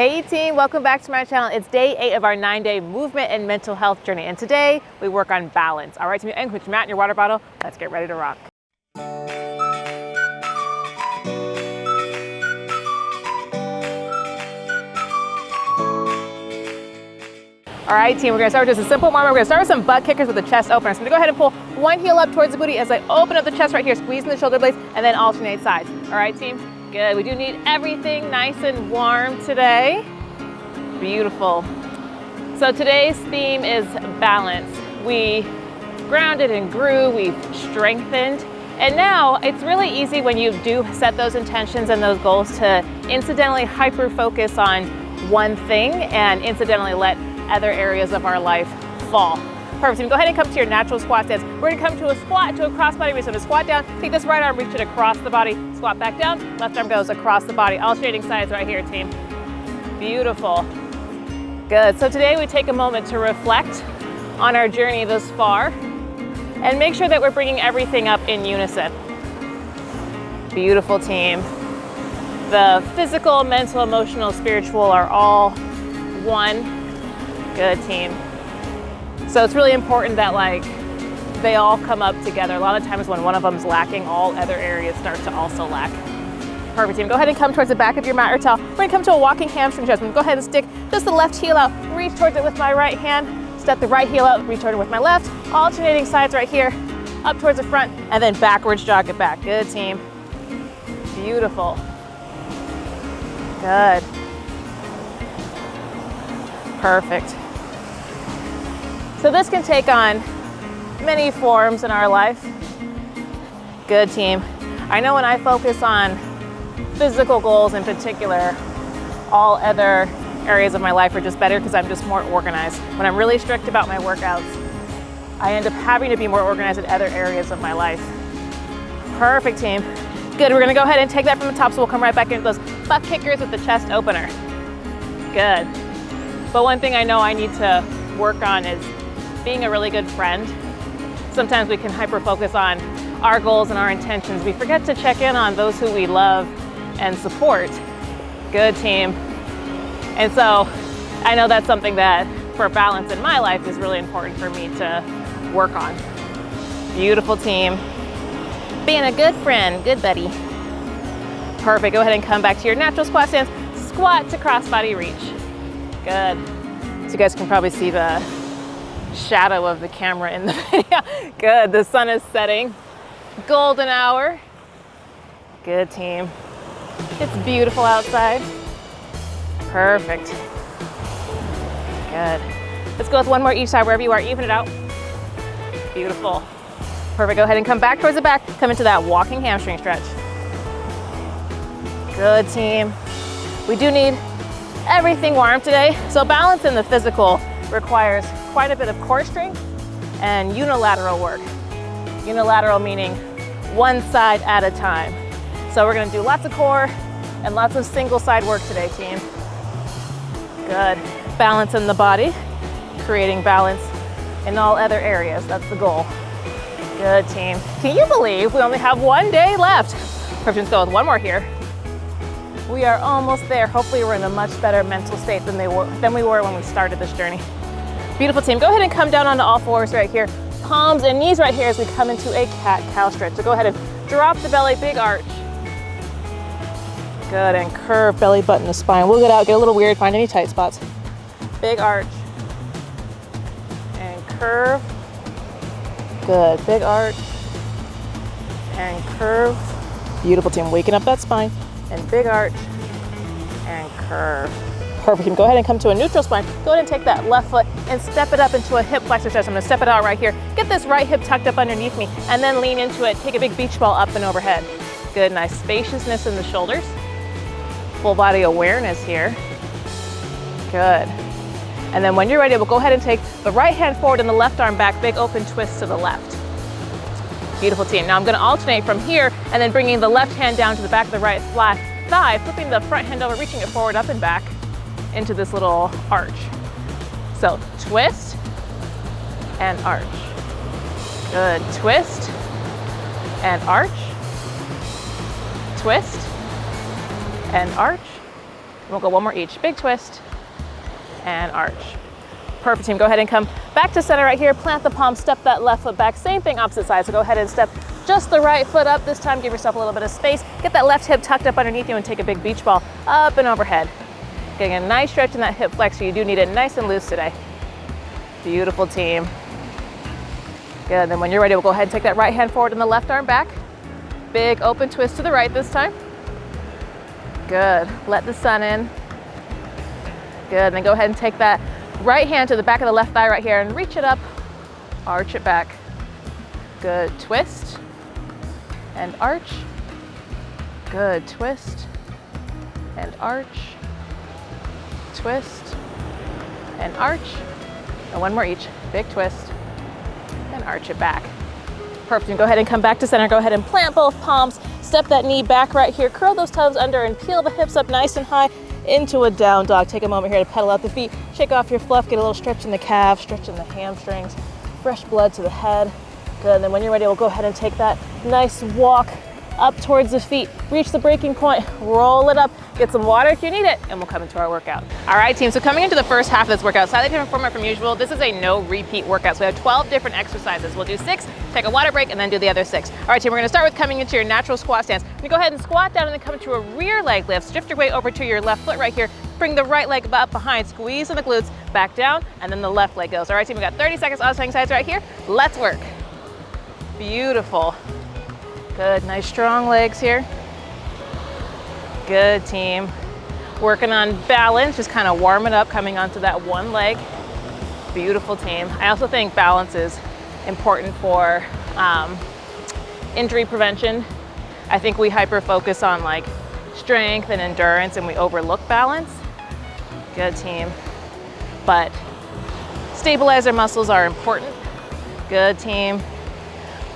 Hey team, welcome back to my channel. It's day 8 of our 9-day movement and mental health journey. And today we work on balance. All right, team, and put your mat in your water bottle. Let's get ready to rock. All right, team, we're gonna start with just a simple warm-up. We're gonna start with some butt kickers with the chest opener. So I'm gonna go ahead and pull one heel up towards the booty as I open up the chest right here, squeezing the shoulder blades, and then alternate sides. All right, team? Good. We do need everything nice and warm today. Beautiful. So today's theme is balance. We grounded and grew, we've strengthened, and now it's really easy when you do set those intentions and those goals to incidentally hyper-focus on one thing and incidentally let other areas of our life fall. Perfect. So go ahead and come to your natural squat stance. We're gonna come to a squat, to a cross-body raise. So to squat down, take this right arm, reach it across the body, squat back down, left arm goes across the body. Alternating sides right here, team. Beautiful. Good. So today we take a moment to reflect on our journey thus far and make sure that we're bringing everything up in unison. Beautiful, team. The physical, mental, emotional, spiritual are all one. Good, team. So it's really important that they all come up together. A lot of times when one of them's lacking, all other areas start to also lack. Perfect, team. Go ahead and come towards the back of your mat or towel. We're gonna come to a walking hamstring stretch. Go ahead and stick just the left heel out. Reach towards it with my right hand. Step the right heel out, reach toward it with my left. Alternating sides right here. Up towards the front, and then backwards jog it back. Good, team. Beautiful. Good. Perfect. So this can take on many forms in our life. Good, team. I know when I focus on physical goals in particular, all other areas of my life are just better because I'm just more organized. When I'm really strict about my workouts, I end up having to be more organized in other areas of my life. Perfect, team. Good, we're gonna go ahead and take that from the top, so we'll come right back into those butt kickers with the chest opener. Good. But one thing I know I need to work on is being a really good friend. Sometimes we can hyper-focus on our goals and our intentions. We forget to check in on those who we love and support. Good, team. And so I know that's something that for balance in my life is really important for me to work on. Beautiful, team. Being a good friend, good buddy. Perfect, go ahead and come back to your natural squat stance. Squat to cross-body reach. Good. So you guys can probably see the shadow of the camera in the video. Good, the sun is setting. Golden hour. Good, team. It's beautiful outside. Perfect. Good. Let's go with one more each side, wherever you are, even it out. Beautiful. Perfect, go ahead and come back towards the back. Come into that walking hamstring stretch. Good, team. We do need everything warm today. So balance in the physical requires quite a bit of core strength and unilateral work. Unilateral meaning one side at a time. So we're gonna do lots of core and lots of single side work today, team. Good. Balance in the body, creating balance in all other areas. That's the goal. Good, team. Can you believe we only have one day left? Perfect, let's go with one more here. We are almost there. Hopefully we're in a much better mental state than we were when we started this journey. Beautiful, team. Go ahead and come down onto all fours right here. Palms and knees right here as we come into a cat-cow stretch. So go ahead and drop the belly, big arch. Good, and curve belly button to spine. We'll get a little weird, find any tight spots. Big arch. And curve. Good, big arch. And curve. Beautiful, team. Waking up that spine. And big arch. And curve. Perfect, and go ahead and come to a neutral spine. Go ahead and take that left foot and step it up into a hip flexor stretch. I'm gonna step it out right here. Get this right hip tucked up underneath me and then lean into it. Take a big beach ball up and overhead. Good, nice spaciousness in the shoulders. Full body awareness here. Good. And then when you're ready, we'll go ahead and take the right hand forward and the left arm back, big open twist to the left. Beautiful, team. Now I'm gonna alternate from here and then bringing the left hand down to the back of the right flat thigh, flipping the front hand over, reaching it forward, up and back into this little arch. So twist and arch. Good, twist and arch. Twist and arch. We'll go one more each. Big twist and arch. Perfect, team. Go ahead and come back to center right here. Plant the palm, step that left foot back. Same thing, opposite side. So go ahead and step just the right foot up. This time, give yourself a little bit of space. Get that left hip tucked up underneath you and take a big beach ball up and overhead. Getting a nice stretch in that hip flexor. You do need it nice and loose today. Beautiful, team. Good, then when you're ready, we'll go ahead and take that right hand forward and the left arm back. Big open twist to the right this time. Good, let the sun in. Good, and then go ahead and take that right hand to the back of the left thigh right here and reach it up, arch it back. Good, twist and arch. Good, twist and arch. Twist and arch. And one more each, big twist and arch it back. Perfect, and go ahead and come back to center. Go ahead and plant both palms, step that knee back right here, curl those toes under and peel the hips up nice and high into a down dog. Take a moment here to pedal out the feet, shake off your fluff, get a little stretch in the calves, stretch in the hamstrings, fresh blood to the head. Good, and then when you're ready, we'll go ahead and take that nice walk up towards the feet, reach the breaking point, roll it up, get some water if you need it, and we'll come into our workout. All right, team, so coming into the first half of this workout, slightly different format from usual. This is a no repeat workout, so we have 12 different exercises. We'll do 6, take a water break, and then do the other 6. All right, team, we're gonna start with coming into your natural squat stance. You go ahead and squat down and then come into a rear leg lift. Shift your weight over to your left foot right here, bring the right leg up behind, squeeze in the glutes, back down, and then the left leg goes. All right, team, we got 30 seconds alternating sides right here. Let's work. Beautiful. Good, nice strong legs here. Good, team. Working on balance, just kind of warm it up, coming onto that one leg. Beautiful, team. I also think balance is important for injury prevention. I think we hyper focus on like strength and endurance and we overlook balance. Good, team. But stabilizer muscles are important. Good, team.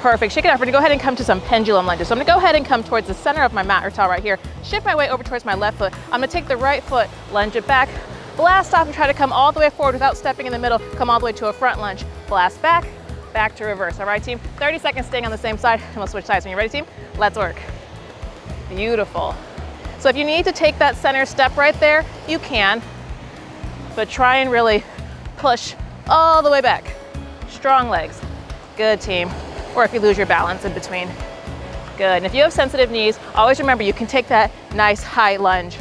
Perfect, shake it off. We're gonna go ahead and come to some pendulum lunges. So I'm gonna go ahead and come towards the center of my mat or towel right here, shift my weight over towards my left foot. I'm gonna take the right foot, lunge it back, blast off and try to come all the way forward without stepping in the middle, come all the way to a front lunge, blast back, back to reverse. All right, team, 30 seconds staying on the same side, and we'll switch sides. When you're ready, team, let's work. Beautiful. So if you need to take that center step right there, you can, but try and really push all the way back. Strong legs. Good, team. Or if you lose your balance in between. Good, and if you have sensitive knees, always remember you can take that nice high lunge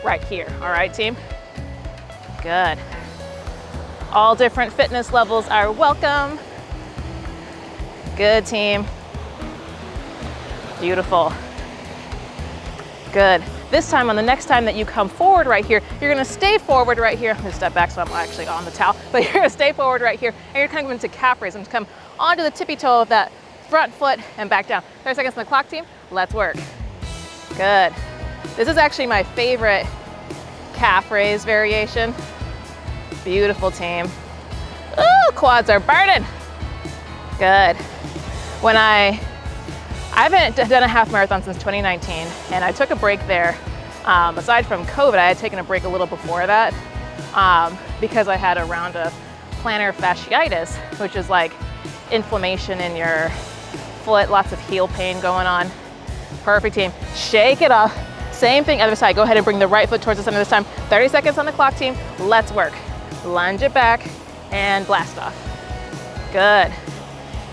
right here. All right, team? Good. All different fitness levels are welcome. Good, team. Beautiful. Good. This time, on the next time that you come forward right here, you're gonna stay forward right here. I'm gonna step back so I'm actually on the towel, but you're gonna stay forward right here, and you're gonna come into calf raise. I'm gonna come onto the tippy toe of that front foot and back down. 30 seconds on the clock, team. Let's work. Good. This is actually my favorite calf raise variation. Beautiful, team. Ooh, quads are burning. Good. When I haven't done a half marathon since 2019, and I took a break there. Aside from COVID, I had taken a break a little before that because I had a round of plantar fasciitis, which is like inflammation in your foot, lots of heel pain going on. Perfect, team. Shake it off. Same thing, other side. Go ahead and bring the right foot towards the center this time. 30 seconds on the clock, team. Let's work. Lunge it back and blast off. Good.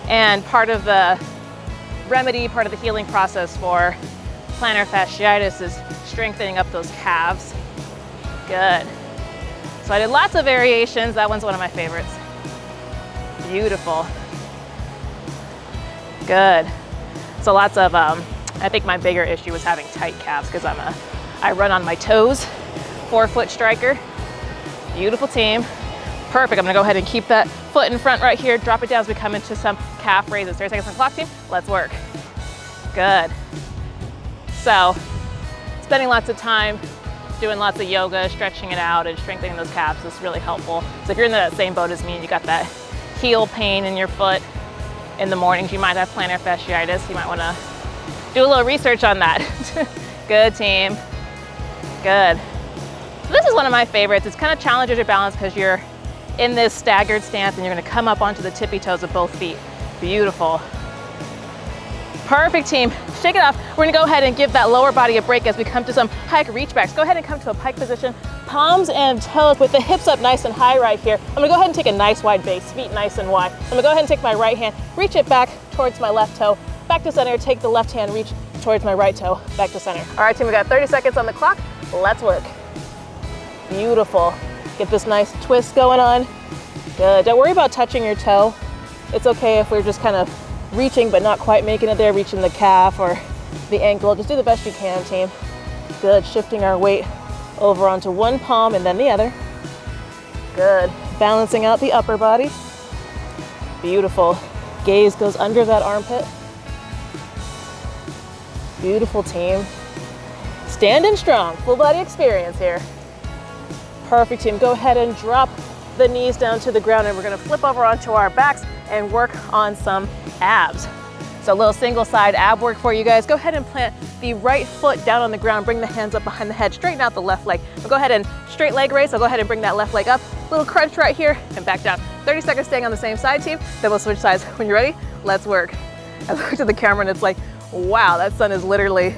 And part of the remedy, part of the healing process for plantar fasciitis is strengthening up those calves. Good. So I did lots of variations. That one's one of my favorites. Beautiful. Good. So lots of, I think my bigger issue was having tight calves because I run on my toes, 4-foot striker. Beautiful, team. Perfect, I'm gonna go ahead and keep that foot in front right here, drop it down as we come into some calf raises. 30 seconds on the clock, team, let's work. Good. So, spending lots of time doing lots of yoga, stretching it out and strengthening those calves is really helpful. So if you're in that same boat as me and you got that heel pain in your foot in the mornings, you might have plantar fasciitis, you might wanna do a little research on that. Good, team. Good. So this is one of my favorites. It's kind of challenges your balance because you're in this staggered stance and you're gonna come up onto the tippy toes of both feet. Beautiful. Perfect, team. Shake it off. We're gonna go ahead and give that lower body a break as we come to some Pike reach backs. Go ahead and come to a Pike position. Palms and toes with the hips up nice and high right here. I'm gonna go ahead and take a nice wide base, feet nice and wide. I'm gonna go ahead and take my right hand, reach it back towards my left toe, back to center, take the left hand, reach towards my right toe, back to center. All right, team, we got 30 seconds on the clock. Let's work. Beautiful. Get this nice twist going on. Good. Don't worry about touching your toe. It's okay if we're just kind of reaching but not quite making it there, reaching the calf or the ankle. Just do the best you can, team. Good. Shifting our weight over onto one palm and then the other. Good. Balancing out the upper body. Beautiful. Gaze goes under that armpit. Beautiful, team. Standing strong. Full body experience here. Perfect, team. Go ahead and drop the knees down to the ground, and we're gonna flip over onto our backs and work on some abs. So a little single side ab work for you guys. Go ahead and plant the right foot down on the ground, bring the hands up behind the head, straighten out the left leg. We'll go ahead and straight leg raise, so go ahead and bring that left leg up. Little crunch right here and back down. 30 seconds staying on the same side, team. Then we'll switch sides. When you're ready, let's work. I looked at the camera and it's like, wow, that sun is literally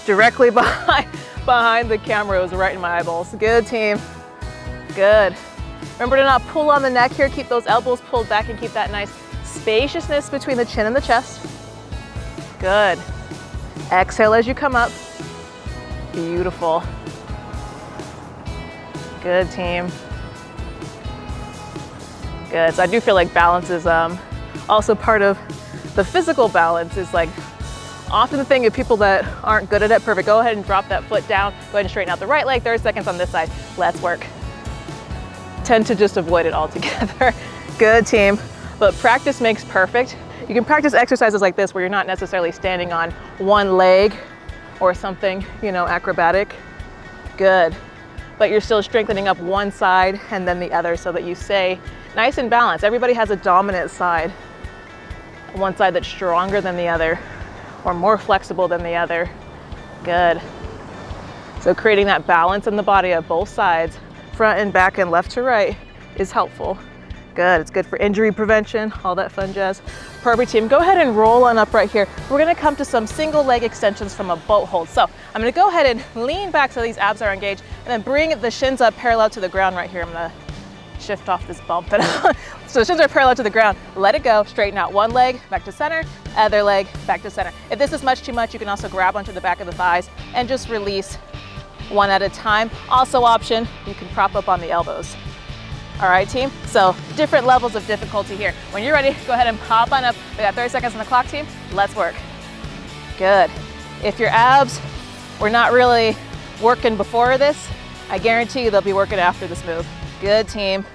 directly behind the camera. It was right in my eyeballs. Good, team. Good. Remember to not pull on the neck here. Keep those elbows pulled back and keep that nice spaciousness between the chin and the chest. Good. Exhale as you come up. Beautiful. Good, team. Good. So I do feel like balance is also part of the physical balance. Is like often the thing of people that aren't good at it. Perfect. Go ahead and drop that foot down. Go ahead and straighten out the right leg. 30 seconds on this side. Let's work. Tend to just avoid it altogether. Good, team. But practice makes perfect. You can practice exercises like this where you're not necessarily standing on one leg or something, you know, acrobatic. Good. But you're still strengthening up one side and then the other so that you stay nice and balanced. Everybody has a dominant side. One side that's stronger than the other or more flexible than the other. Good. So creating that balance in the body of both sides, front and back and left to right, is helpful. Good. It's good for injury prevention, all that fun jazz. Perfect, team. Go ahead and roll on up right here. We're going to come to some single leg extensions from a boat hold. So I'm going to go ahead and lean back so these abs are engaged and then bring the shins up parallel to the ground right here. I'm going to shift off this bump. So the shins are parallel to the ground. Let it go. Straighten out one leg, back to center, other leg, back to center. If this is much too much, you can also grab onto the back of the thighs and just release one at a time. Also option, you can prop up on the elbows. All right, team? So different levels of difficulty here. When you're ready, go ahead and pop on up. We got 30 seconds on the clock, team. Let's work. Good. If your abs were not really working before this, I guarantee you they'll be working after this move. Good, team.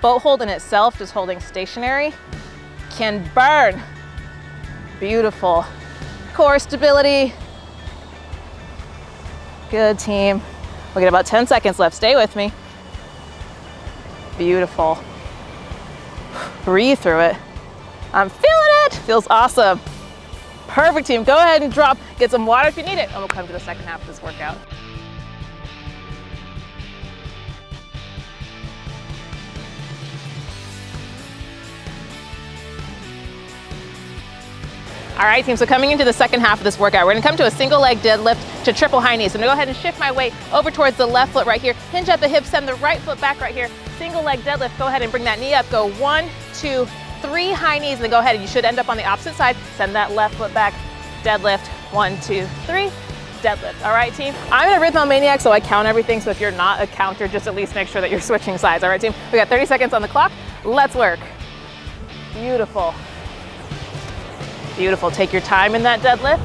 Boat hold in itself, just holding stationary, can burn. Beautiful. Core stability. Good, team. We got about 10 seconds left. Stay with me. Beautiful. Breathe through it. I'm feeling it. Feels awesome. Perfect, team. Go ahead and drop. Get some water if you need it. And we'll come to the second half of this workout. All right, team, so coming into the second half of this workout, we're gonna come to a single leg deadlift to triple high knees. I'm gonna go ahead and shift my weight over towards the left foot right here, hinge at the hips, send the right foot back right here, single leg deadlift. Go ahead and bring that knee up, go 1, 2, 3 high knees, and then go ahead and you should end up on the opposite side. Send that left foot back, deadlift, 1, 2, 3, deadlift. All right, team? I'm a rhythmomaniac, so I count everything, so if you're not a counter, just at least make sure that you're switching sides. All right, team? We got 30 seconds on the clock. Let's work. Beautiful. Beautiful. Take your time in that deadlift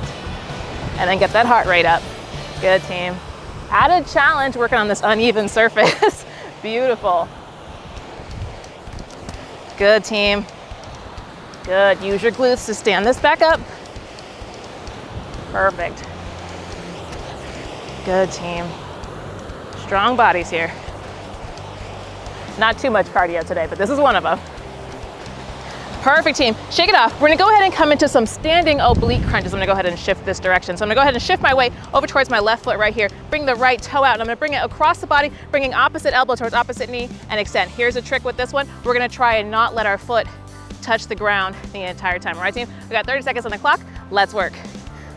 and then get that heart rate up. Good, team. Added challenge working on this uneven surface. Beautiful. Good, team. Good. Use your glutes to stand this back up. Perfect. Good, team. Strong bodies here. Not too much cardio today, but this is one of them. Perfect, team. Shake it off. We're gonna go ahead and come into some standing oblique crunches. I'm gonna go ahead and shift this direction. So I'm gonna go ahead and shift my weight over towards my left foot right here. Bring the right toe out, and I'm gonna bring it across the body, bringing opposite elbow towards opposite knee, and extend. Here's a trick with this one. We're gonna try and not let our foot touch the ground the entire time. All right, team? We got 30 seconds on the clock. let's work.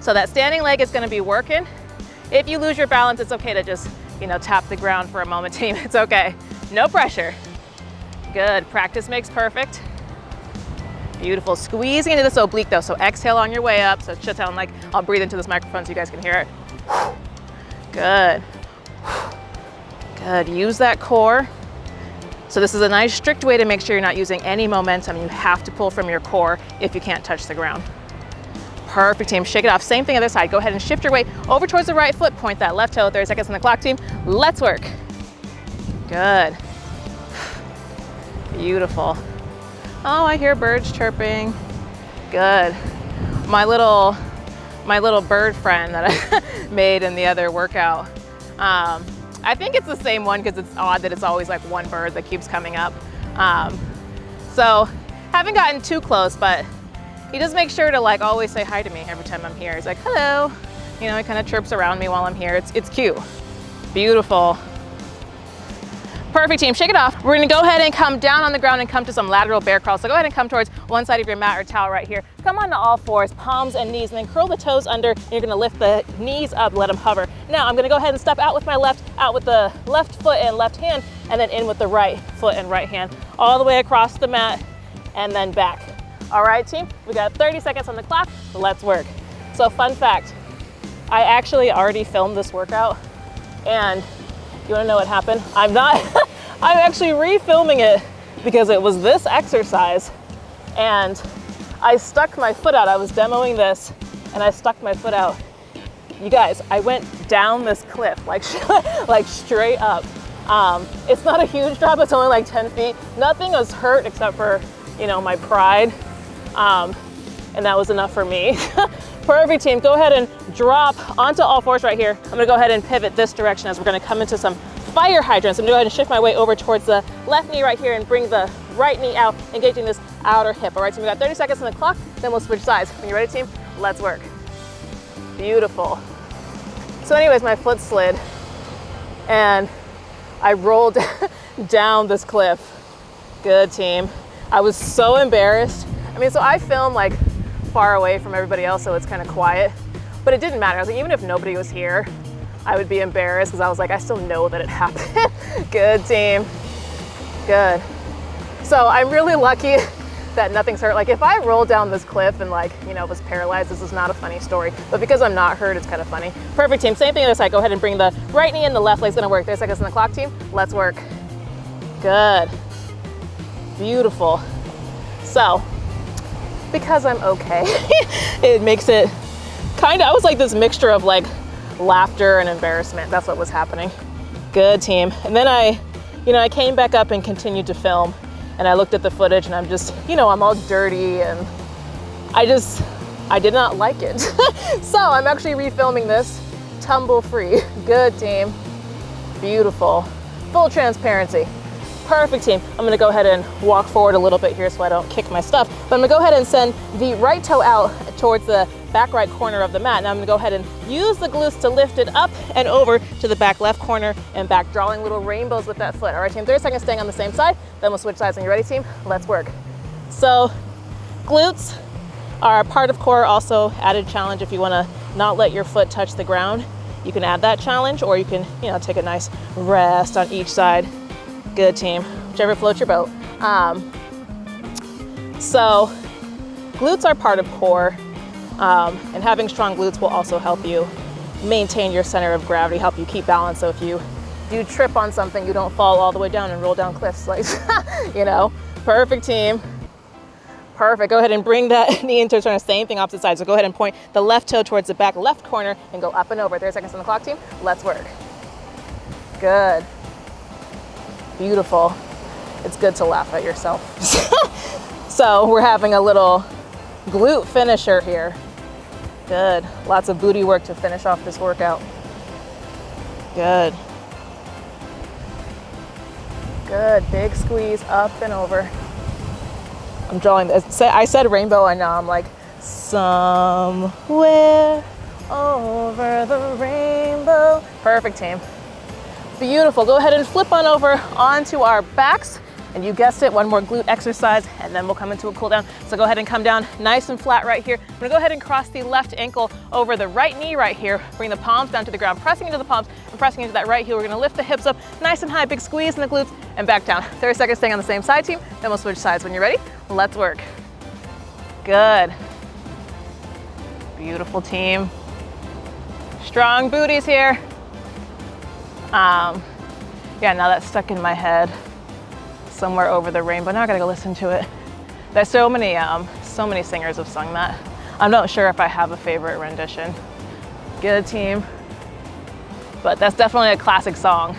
So that standing leg is gonna be working. If you lose your balance, it's okay to just, tap the ground for a moment, team. It's okay. No pressure. Good, practice makes perfect. Beautiful, squeezing into this oblique though, so exhale on your way up. So it should sound like, I'll breathe into this microphone so you guys can hear it. Good. Good, use that core. So this is a nice strict way to make sure you're not using any momentum. You have to pull from your core if you can't touch the ground. Perfect, team, shake it off. Same thing other side. Go ahead and shift your weight over towards the right foot. Point that left toe, 30 seconds on the clock, team. Let's work. Good. Beautiful. Oh, I hear birds chirping. Good. My little bird friend that I made in the other workout. I think it's the same one because it's odd that it's always like one bird that keeps coming up. So haven't gotten too close, but he does make sure to like always say hi to me every time I'm here. He's like, hello. He kind of chirps around me while I'm here. It's cute. Beautiful. Perfect, team, shake it off. We're gonna go ahead and come down on the ground and come to some lateral bear crawl. So go ahead and come towards one side of your mat or towel right here. Come on to all fours, palms and knees, and then curl the toes under. You're gonna lift the knees up, let them hover. Now I'm gonna go ahead and step out with my left, out with the left foot and left hand, and then in with the right foot and right hand, all the way across the mat and then back. All right, team, we got 30 seconds on the clock, let's work. So fun fact, I actually already filmed this workout, and you wanna know what happened? I'm actually refilming it because it was this exercise and I stuck my foot out. I was demoing this and I stuck my foot out. You guys, I went down this cliff, like straight up. It's not a huge drop, it's only like 10 feet. Nothing was hurt except for, my pride. And that was enough for me. Perfect, team, go ahead and drop onto all fours right here. I'm gonna go ahead and pivot this direction as we're gonna come into some fire hydrants. I'm gonna go ahead and shift my weight over towards the left knee right here and bring the right knee out, engaging this outer hip. All right, so we got 30 seconds on the clock, then we'll switch sides. When you're ready, team, let's work. Beautiful. So anyways, my foot slid and I rolled down this cliff. Good, team. I was so embarrassed. So I film like far away from everybody else, so it's kind of quiet, but it didn't matter. I was like, even if nobody was here, I would be embarrassed because I was like, I still know that it happened. Good, team. Good. So I'm really lucky that nothing's hurt. Like if I rolled down this cliff and was paralyzed, this is not a funny story, but because I'm not hurt, it's kind of funny. Perfect, team, same thing on the side. Go ahead and bring the right knee in, the left leg's gonna work. 30 seconds on the clock, team, let's work. Good. Beautiful. So, because I'm okay, it makes it I was like this mixture of like laughter and embarrassment. That's what was happening. Good, team. And then I came back up and continued to film, and I looked at the footage and I'm just, I'm all dirty and I did not like it. So I'm actually refilming this tumble free. Good, team. Beautiful. Full transparency. Perfect, team. I'm gonna go ahead and walk forward a little bit here so I don't kick my stuff, but I'm gonna go ahead and send the right toe out towards the back right corner of the mat. Now I'm gonna go ahead and use the glutes to lift it up and over to the back left corner and back, drawing little rainbows with that foot. All right, team, 30 seconds staying on the same side, then we'll switch sides. When you're ready, team, let's work. So glutes are a part of core, also added challenge. If you wanna not let your foot touch the ground, you can add that challenge, or you can, take a nice rest on each side. Good, team, whichever floats your boat. So glutes are part of core, and having strong glutes will also help you maintain your center of gravity, help you keep balance. So if you do trip on something, you don't fall all the way down and roll down cliffs, Perfect, team. Perfect, go ahead and bring that knee into turn, same thing, opposite side. So go ahead and point the left toe towards the back left corner and go up and over. 30 seconds on the clock, team, let's work. Good. Beautiful. It's good to laugh at yourself. So we're having a little glute finisher here. Good. Lots of booty work to finish off this workout. Good. Good. Big squeeze up and over. I'm drawing this. I said rainbow, and now I'm like, somewhere over the rainbow. Perfect, team. Beautiful. Go ahead and flip on over onto our backs. And you guessed it, one more glute exercise, and then we'll come into a cool down. So go ahead and come down nice and flat right here. I'm gonna go ahead and cross the left ankle over the right knee right here. Bring the palms down to the ground, pressing into the palms and pressing into that right heel. We're gonna lift the hips up nice and high, big squeeze in the glutes, and back down. 30 seconds staying on the same side, team. Then we'll switch sides when you're ready. Let's work. Good. Beautiful, team. Strong booties here. Yeah, now that's stuck in my head somewhere over the rainbow. Now I gotta go listen to it. There's so many singers have sung that. I'm not sure if I have a favorite rendition. Good, team. But that's definitely a classic song.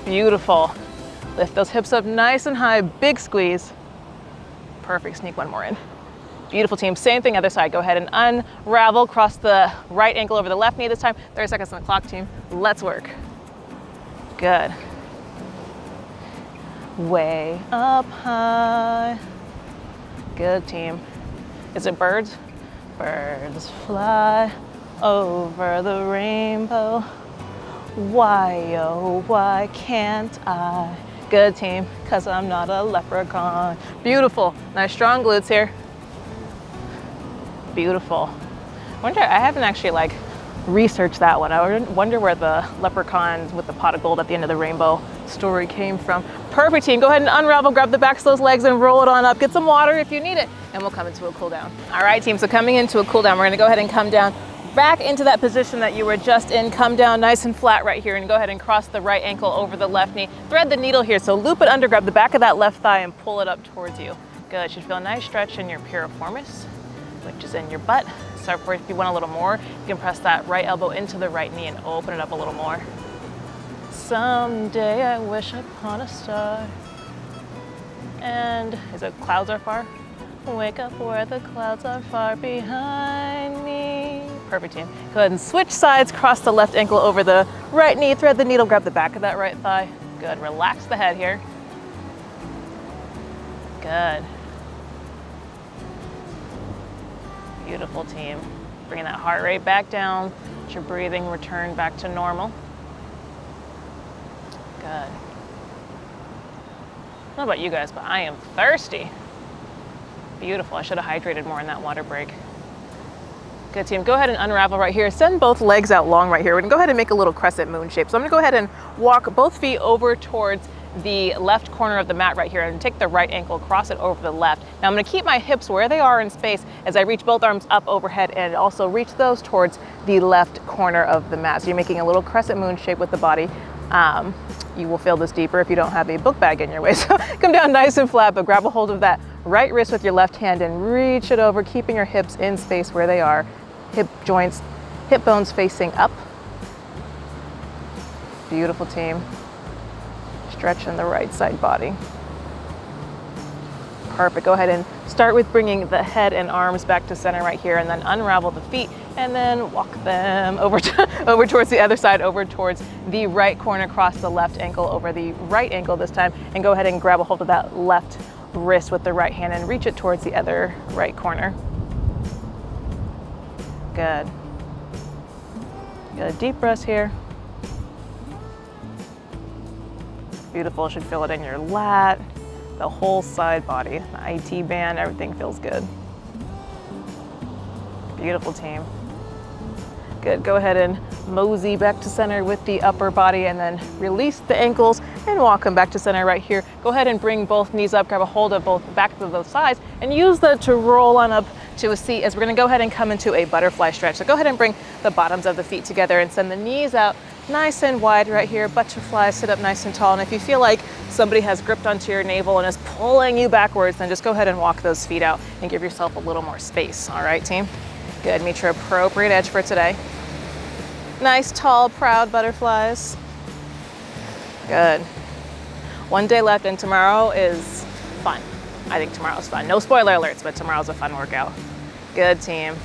Beautiful. Lift those hips up nice and high, big squeeze. Perfect, sneak one more in. Beautiful, team. Same thing, other side. Go ahead and unravel, cross the right ankle over the left knee this time. 30 seconds on the clock, team. Let's work. Good. Way up high. Good, team. Is it birds? Birds fly over the rainbow. Why, oh, why can't I? Good, team, because I'm not a leprechaun. Beautiful. Nice strong glutes here. Beautiful. I haven't actually like researched that one. I wonder where the leprechaun with the pot of gold at the end of the rainbow story came from. Perfect, team. Go ahead and unravel, grab the backs of those legs and roll it on up. Get some water if you need it, and we'll come into a cool down. All right, team, so coming into a cool down, we're gonna go ahead and come down back into that position that you were just in. Come down nice and flat right here and go ahead and cross the right ankle over the left knee. Thread the needle here, so loop it under, grab the back of that left thigh and pull it up towards you. Good, should feel a nice stretch in your piriformis, which is in your butt. So if you want a little more, you can press that right elbow into the right knee and open it up a little more. Someday I wish upon a star. And is it clouds are far? Wake up where the clouds are far behind me. Perfect, team. Go ahead and switch sides, cross the left ankle over the right knee, thread the needle, grab the back of that right thigh. Good, relax the head here. Good. Beautiful, team. Bringing that heart rate back down. Let your breathing return back to normal. Good. I don't know about you guys, but I am thirsty. Beautiful. I should have hydrated more in that water break. Good, team. Go ahead and unravel right here. Send both legs out long right here. We're gonna go ahead and make a little crescent moon shape. So I'm gonna go ahead and walk both feet over towards the left corner of the mat right here and take the right ankle, cross it over the left. Now I'm gonna keep my hips where they are in space as I reach both arms up overhead and also reach those towards the left corner of the mat. So you're making a little crescent moon shape with the body. You will feel this deeper if you don't have a book bag in your way. So come down nice and flat, but grab a hold of that right wrist with your left hand and reach it over, keeping your hips in space where they are. Hip joints, hip bones facing up. Beautiful, team. Stretch in the right side body. Perfect. Go ahead and start with bringing the head and arms back to center right here, and then unravel the feet and then walk them over towards the other side, over towards the right corner, cross the left ankle over the right ankle this time, and go ahead and grab a hold of that left wrist with the right hand and reach it towards the other right corner. Good. Get a deep breath here. Beautiful. Should feel it in your lat, the whole side body, the IT band, everything feels good. Beautiful, team. Good. Go ahead and mosey back to center with the upper body and then release the ankles and walk them back to center right here. Go ahead and bring both knees up, grab a hold of both back of both sides and use that to roll on up to a seat as we're gonna go ahead and come into a butterfly stretch. So go ahead and bring the bottoms of the feet together and send the knees out nice and wide right here. Butterfly, sit up nice and tall. And if you feel like somebody has gripped onto your navel and is pulling you backwards, then just go ahead and walk those feet out and give yourself a little more space. All right, team? Good, meet your appropriate edge for today. Nice, tall, proud butterflies. Good. One day left and tomorrow is fun. I think tomorrow's fun. No spoiler alerts, but tomorrow's a fun workout. Good, team.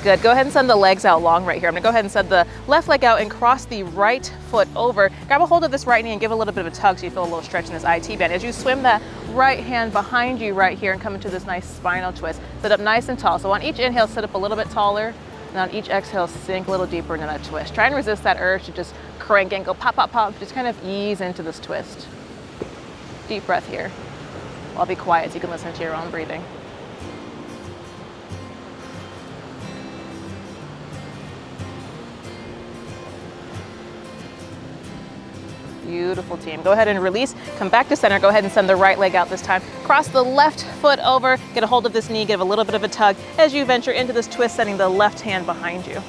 Good, go ahead and send the legs out long right here. I'm gonna go ahead and send the left leg out and cross the right foot over. Grab a hold of this right knee and give a little bit of a tug so you feel a little stretch in this IT band. As you swim that right hand behind you right here and come into this nice spinal twist. Sit up nice and tall. So on each inhale, sit up a little bit taller. And on each exhale, sink a little deeper into that twist. Try and resist that urge to just crank and go pop, pop, pop. Just kind of ease into this twist. Deep breath here. I'll be quiet so you can listen to your own breathing. Beautiful, team. Go ahead and release, come back to center. Go ahead and send the right leg out this time. Cross the left foot over, get a hold of this knee, give a little bit of a tug as you venture into this twist, sending the left hand behind you.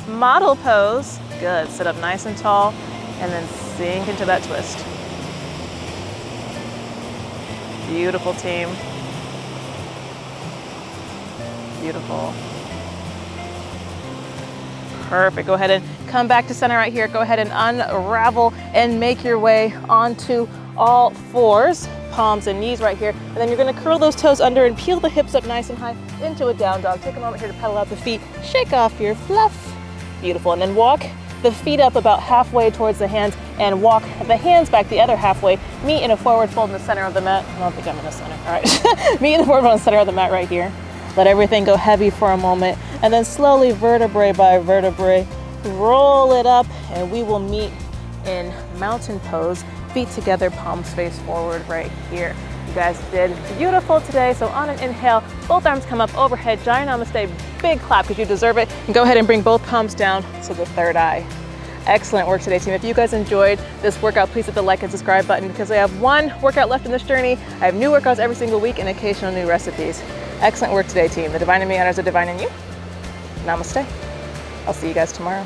Model pose, good. Sit up nice and tall and then sink into that twist. Beautiful, team. Beautiful. Perfect. Go ahead and come back to center right here. Go ahead and unravel and make your way onto all fours, palms and knees right here. And then you're going to curl those toes under and peel the hips up nice and high into a down dog. Take a moment here to pedal out the feet. Shake off your fluff. Beautiful. And then walk the feet up about halfway towards the hands and walk the hands back the other halfway. Meet in a forward fold in the center of the mat. I don't think I'm in the center. All right. Meet in the forward fold in the center of the mat right here. Let everything go heavy for a moment, and then slowly, vertebrae by vertebrae, roll it up, and we will meet in mountain pose, feet together, palms face forward right here. You guys did beautiful today. So on an inhale, both arms come up overhead, giant namaste, big clap because you deserve it. And go ahead and bring both palms down to the third eye. Excellent work today, team. If you guys enjoyed this workout, please hit the like and subscribe button because I have one workout left in this journey. I have new workouts every single week and occasional new recipes. Excellent work today, team. The divine in me honors the divine in you. Namaste. I'll see you guys tomorrow.